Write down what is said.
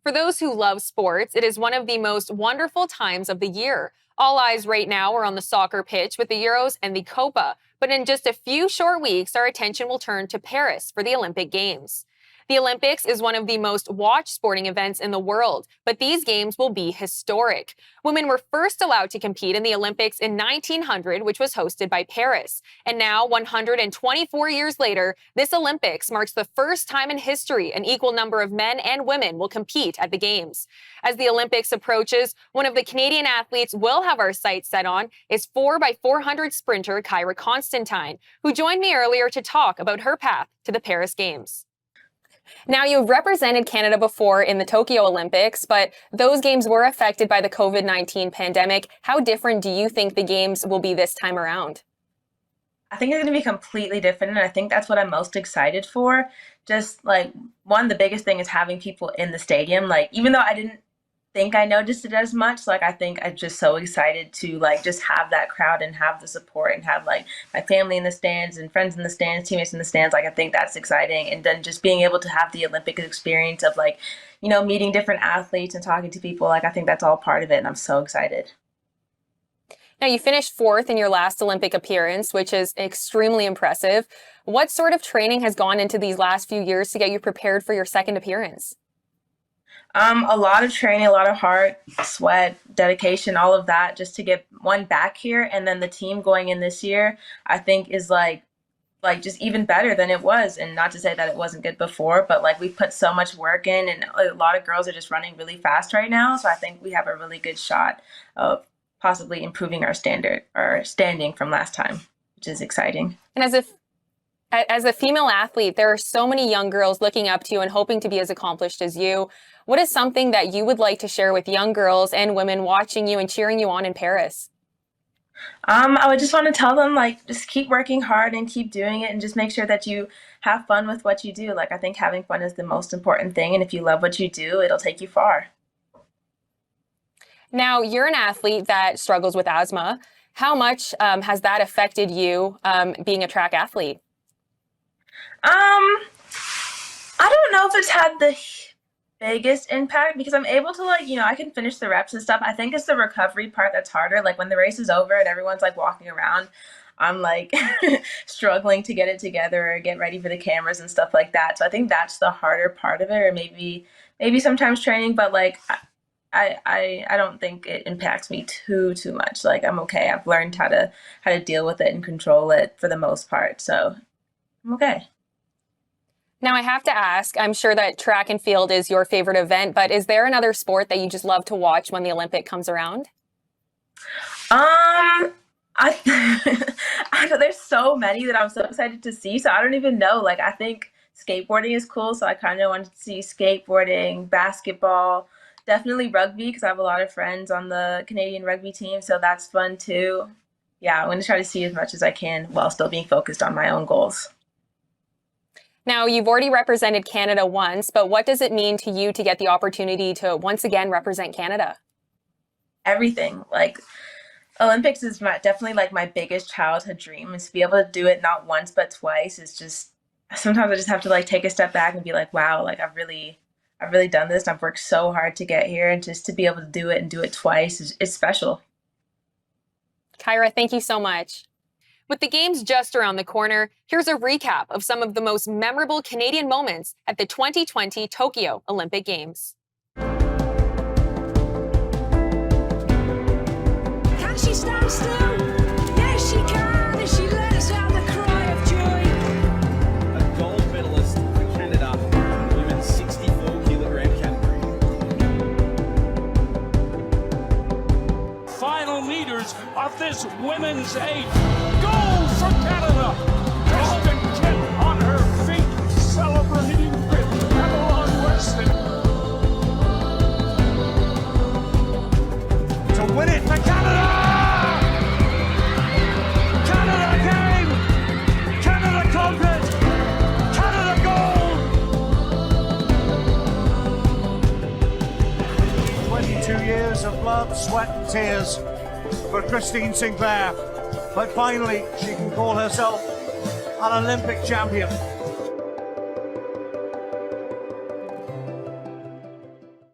For those who love sports, it is one of the most wonderful times of the year. All eyes right now are on the soccer pitch with the Euros and the Copa, but in just a few short weeks, our attention will turn to Paris for the Olympic Games. The Olympics is one of the most watched sporting events in the world, but these games will be historic. Women were first allowed to compete in the Olympics in 1900, which was hosted by Paris. And now, 124 years later, this Olympics marks the first time in history an equal number of men and women will compete at the Games. As the Olympics approaches, one of the Canadian athletes we'll have our sights set on is 4x400 sprinter Kyra Constantine, who joined me earlier to talk about her path to the Paris Games. Now, you've represented Canada before in the Tokyo Olympics, but those games were affected by the COVID-19 pandemic. How different do you think the games will be this time around? I think it's going to be completely different, and I think that's what I'm most excited for. Just like the biggest thing is having people in the stadium. Like, even though I didn't think I noticed it as much, like I think I'm just so excited to just have that crowd and have the support and have my family in the stands and friends in the stands, teammates in the stands. Like, I think that's exciting. And then just being able to have the Olympic experience of meeting different athletes and talking to people, I think that's all part of it, and I'm so excited. Now, you finished fourth in your last Olympic appearance, which is extremely impressive. What sort of training has gone into these last few years to get you prepared for your second appearance? A lot of training, a lot of heart, sweat, dedication, all of that, just to get back here. And then the team going in this year, I think is just even better than it was. And not to say that it wasn't good before, but we put so much work in, and a lot of girls are just running really fast right now. So I think we have a really good shot of possibly improving our standing from last time, which is exciting. And as a female athlete, there are so many young girls looking up to you and hoping to be as accomplished as you. What is something that you would like to share with young girls and women watching you and cheering you on in Paris? I would just want to tell them, just keep working hard and keep doing it, and just make sure that you have fun with what you do. I think having fun is the most important thing, and if you love what you do, it'll take you far. Now, you're an athlete that struggles with asthma. How much has that affected you being a track athlete? I don't know if it's had the biggest impact, because I'm able to I can finish the reps and stuff. I think it's the recovery part that's harder. When the race is over and everyone's walking around, I'm struggling to get it together or get ready for the cameras and stuff like that. So I think that's the harder part of it, or maybe sometimes training, but I don't think it impacts me too much. I'm okay. I've learned how to deal with it and control it for the most part. So I'm okay. Now, I have to ask, I'm sure that track and field is your favorite event, but is there another sport that you just love to watch when the Olympic comes around? There's so many that I'm so excited to see, so I don't even know. I think skateboarding is cool, so I kind of wanted to see skateboarding, basketball, definitely rugby, because I have a lot of friends on the Canadian rugby team, so that's fun too. Yeah, I'm going to try to see as much as I can while still being focused on my own goals. Now, you've already represented Canada once, but what does it mean to you to get the opportunity to once again represent Canada? Everything. Olympics is definitely my biggest childhood dream, and to be able to do it not once but twice is just, sometimes I just have to take a step back and be wow, I've really done this, and I've worked so hard to get here, and just to be able to do it and do it twice is special. Kyra, thank you so much. With the Games just around the corner, here's a recap of some of the most memorable Canadian moments at the 2020 Tokyo Olympic Games. Can she stand still? Yes, she can, and she lets out the cry of joy. A gold medalist for Canada in the women's 64-kilogram category. Final meters of this women's 8. Gold for Canada! Kristen Kitt on her feet, celebrating with Madeline Weston. To win it for Canada! Canada came! Canada conquered! Canada gold! 22 years of blood, sweat and tears for Christine Sinclair. But finally, she can call herself an Olympic champion.